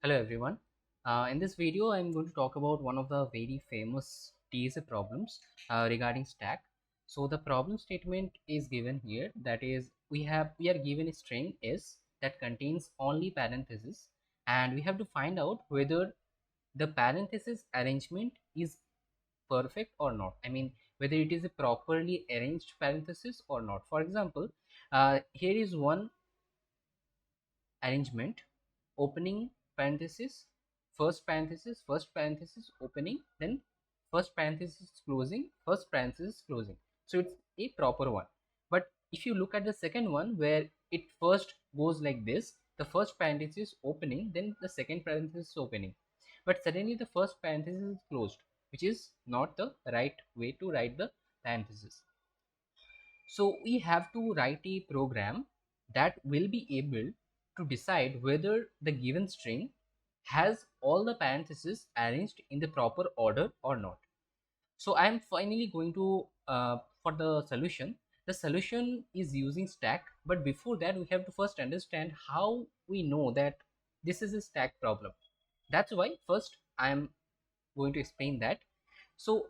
Hello everyone. In this video, I'm going to talk about one of the very famous TSA problems regarding stack. So the problem statement is given here. That is, we are given a string S that contains only parentheses, and we have to find out whether the parenthesis arrangement is perfect or not. I mean, whether it is a properly arranged parenthesis or not. For example, here is one arrangement: opening parenthesis, first parenthesis, opening, then first parenthesis closing, first parenthesis closing. So it's a proper one. But if you look at the second one, where it first goes like this: the first parenthesis opening, then the second parenthesis opening, but suddenly the first parenthesis is closed, which is not the right way to write the parenthesis. So we have to write a program that will be able to decide whether the given string has all the parentheses arranged in the proper order or not. So I am finally going to for the solution. The solution is using stack, but before that we have to first understand how we know that this is a stack problem. That's why first I am going to explain that. So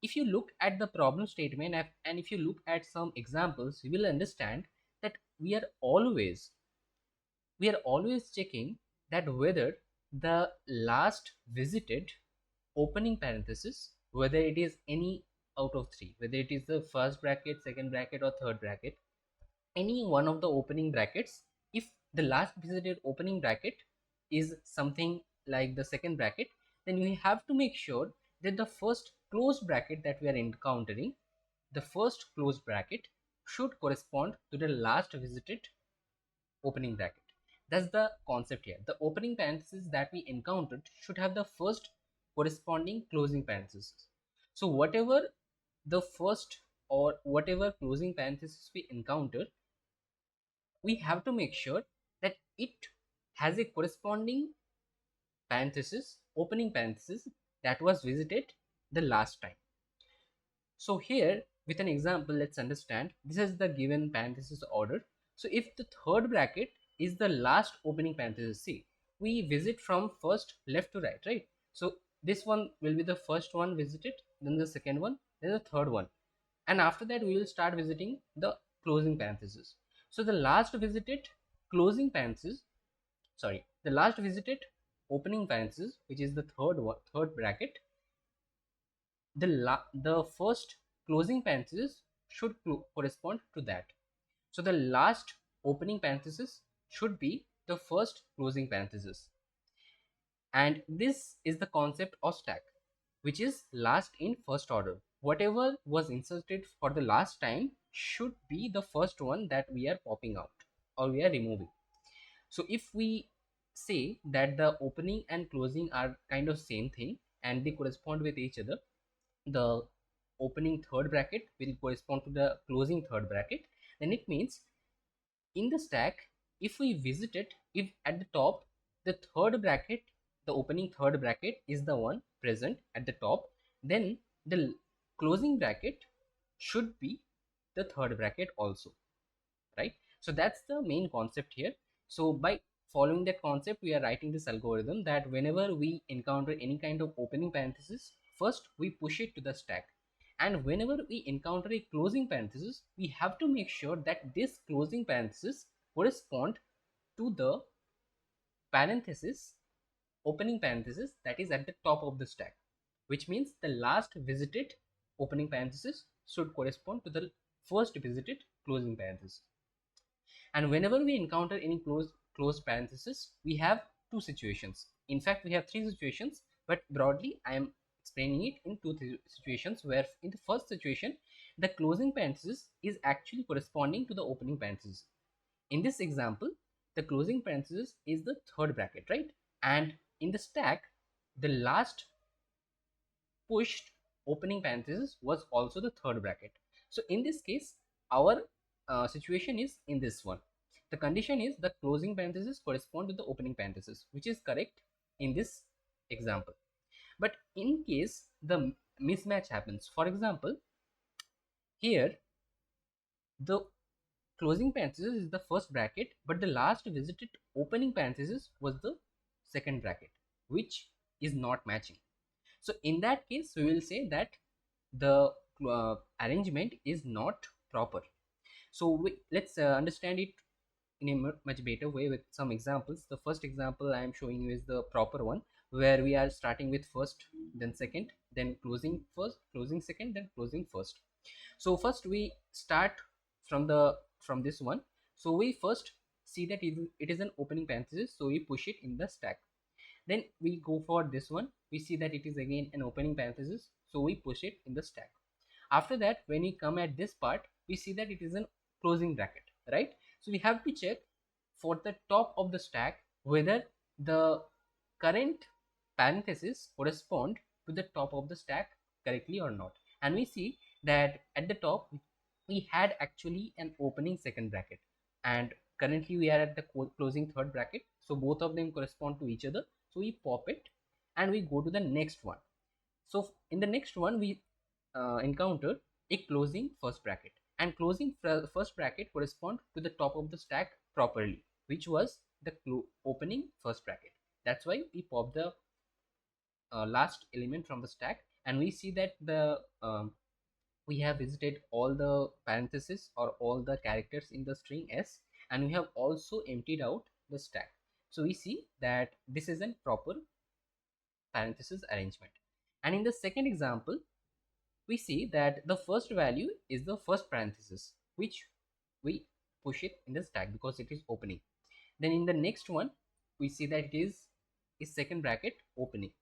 if you look at the problem statement and if you look at some examples, you will understand that we are always checking that whether the last visited opening parenthesis, whether it is any out of three, whether it is the first bracket, second bracket, or third bracket, any one of the opening brackets, if the last visited opening bracket is something like the second bracket, then we have to make sure that the first closed bracket that we are encountering, the first closed bracket, should correspond to the last visited opening bracket. That's the concept here. The opening parenthesis that we encountered should have the first corresponding closing parenthesis. So whatever the first or whatever closing parenthesis we encounter, we have to make sure that it has a corresponding parenthesis, opening parenthesis, that was visited the last time. So here with an example, let's understand. This is the given parenthesis order. So if the third bracket is the last opening parenthesis, see, we visit from first left to right, right? So this one will be the first one visited, then the second one, then the third one, and after that we will start visiting the closing parenthesis. So the last visited closing parenthesis, sorry, the last visited opening parenthesis, which is the third bracket, the first closing parenthesis should correspond to that. So the last opening parenthesis should be the first closing parenthesis. And this is the concept of stack, which is last in first order. Whatever was inserted for the last time should be the first one that we are popping out or we are removing. So if we say that the opening and closing are kind of same thing and they correspond with each other, the opening third bracket will correspond to the closing third bracket, then it means in the stack, if we visit it, if at the top the third bracket, the opening third bracket is the one present at the top, then the closing bracket should be the third bracket also, right? So that's the main concept here. So by following that concept, we are writing this algorithm that whenever we encounter any kind of opening parenthesis, first we push it to the stack, and whenever we encounter a closing parenthesis, we have to make sure that this closing parenthesis correspond to the parenthesis, opening parenthesis, that is at the top of the stack, which means the last visited opening parenthesis should correspond to the first visited closing parenthesis. And whenever we encounter any closed parenthesis, we have two situations. In fact, we have three situations, but broadly I am explaining it in two situations, where in the first situation the closing parenthesis is actually corresponding to the opening parenthesis. In this example, the closing parenthesis is the third bracket, right? And in the stack, the last pushed opening parenthesis was also the third bracket. So in this case, our situation is in this one. The condition is the closing parenthesis correspond to the opening parenthesis, which is correct in this example. But in case the mismatch happens, for example, here the closing parenthesis is the first bracket, but the last visited opening parenthesis was the second bracket, which is not matching. So in that case, we will say that the arrangement is not proper. So let's understand it in a much better way with some examples. The first example I am showing you is the proper one, where we are starting with first, then second, then closing first, closing second, then closing first. So first we start from this one. So we first see that it is an opening parenthesis, so we push it in the stack. Then we go for this one, we see that it is again an opening parenthesis, so we push it in the stack. After that, when we come at this part, we see that it is an closing bracket, right? So we have to check for the top of the stack whether the current parenthesis correspond to the top of the stack correctly or not. And we see that at the top we had actually an opening second bracket, and currently we are at the closing third bracket, so both of them correspond to each other. So we pop it and we go to the next one. So in the next one we encounter a closing first bracket, and closing first bracket correspond to the top of the stack properly, which was the opening first bracket. That's why we pop the last element from the stack, and we see that the we have visited all the parentheses or all the characters in the string s, and we have also emptied out the stack. So we see that this is a proper parenthesis arrangement. And in the second example, we see that the first value is the first parenthesis, which we push it in the stack because it is opening. Then in the next one, we see that it is second bracket opening,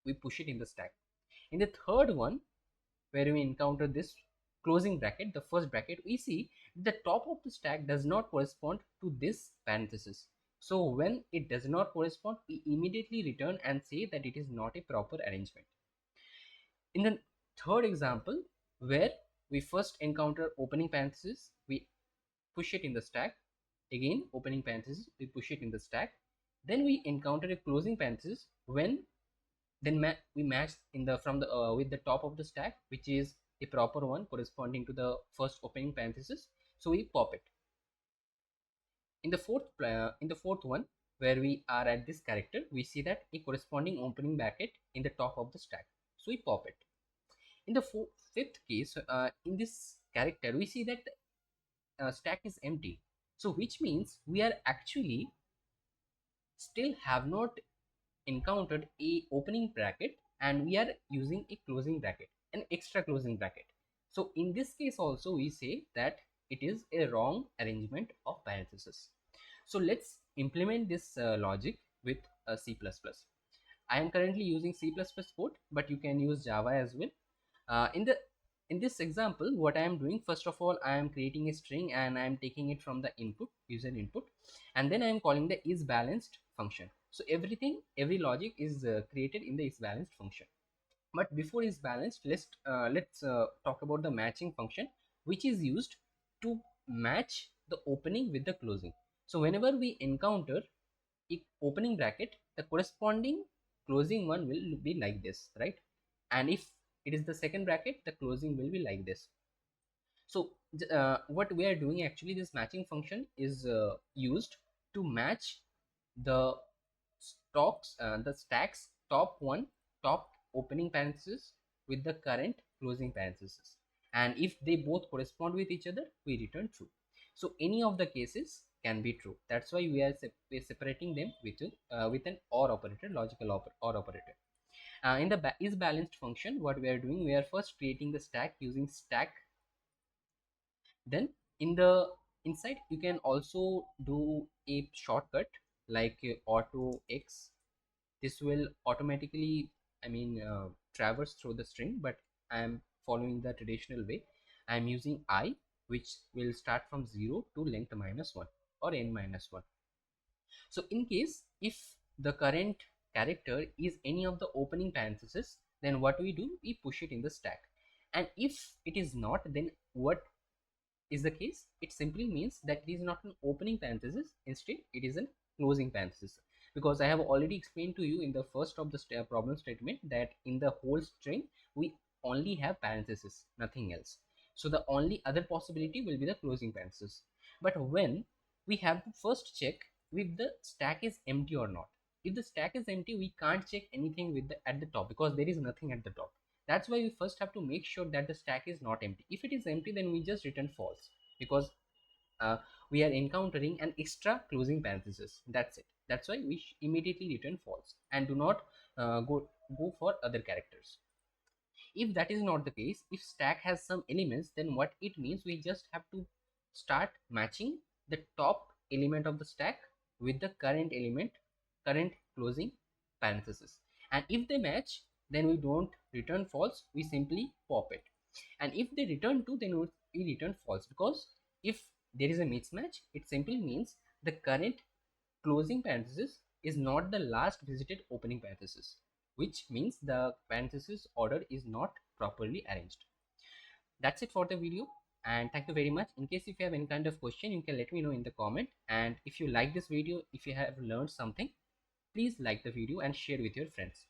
we push it in the stack. In the third one, where we encounter this closing bracket, the first bracket, we see the top of the stack does not correspond to this parenthesis. So when it does not correspond, we immediately return and say that it is not a proper arrangement. In the third example, where we first encounter opening parenthesis, we push it in the stack. Again, opening parenthesis, we push it in the stack. Then we encounter a closing parenthesis, when then we match in the from the with the top of the stack, which is a proper one corresponding to the first opening parenthesis. So we pop it. In the fourth one, where we are at this character, we see that a corresponding opening bracket in the top of the stack, so we pop it. In the fifth case, in this character, we see that stack is empty, so which means we are actually still have not encountered a opening bracket, and we are using a closing bracket, an extra closing bracket. So in this case also, we say that it is a wrong arrangement of parentheses. So let's implement this logic with C++. I am currently using C++ code, but you can use Java as well. In this example, what I am doing, first of all, I am creating a string and I am taking it from the user input, and then I am calling the isBalanced function. So every logic is created in the isBalanced function. But before isBalanced, let's talk about the matching function, which is used to match the opening with the closing. So whenever we encounter a opening bracket, the corresponding closing one will be like this, right? And if it is the second bracket, the closing will be like this. So what we are doing, actually this matching function is used to match the the stacks top opening parenthesis with the current closing parenthesis, and if they both correspond with each other, we return true. So any of the cases can be true. That's why we are separating them with an or operator, logical or operator. In the isBalanced function, what we are doing, we are first creating the stack using stack. Then in the inside, you can also do a shortcut like auto x. This will automatically, traverse through the string, but I am following the traditional way. I am using I, which will start from 0 to length -1 or n -1. So in case if the current character is any of the opening parentheses, then what we do, we push it in the stack. And if it is not, then what is the case? It simply means that it is not an opening parenthesis, instead it is a closing parenthesis, because I have already explained to you in the first of the problem statement that in the whole string we only have parenthesis, nothing else. So the only other possibility will be the closing parenthesis. But when we have to first check if the stack is empty or not. if the stack is empty, we can't check anything with the at the top because there is nothing at the top. That's why we first have to make sure that the stack is not empty. If it is empty, then we just return false, because uh, we are encountering an extra closing parenthesis. That's it. That's why we immediately return false and do not go for other characters. If that is not the case, if stack has some elements, then what it means, we just have to start matching the top element of the stack with the current element, current closing parenthesis. And if they match, then we don't return false, we simply pop it. And if they return true, then we return false, because if there is a mismatch, it simply means the current closing parenthesis is not the last visited opening parenthesis, which means the parenthesis order is not properly arranged. That's it for the video, and thank you very much. In case if you have any kind of question, you can let me know in the comment. And if you like this video, if you have learned something, please like the video and share with your friends.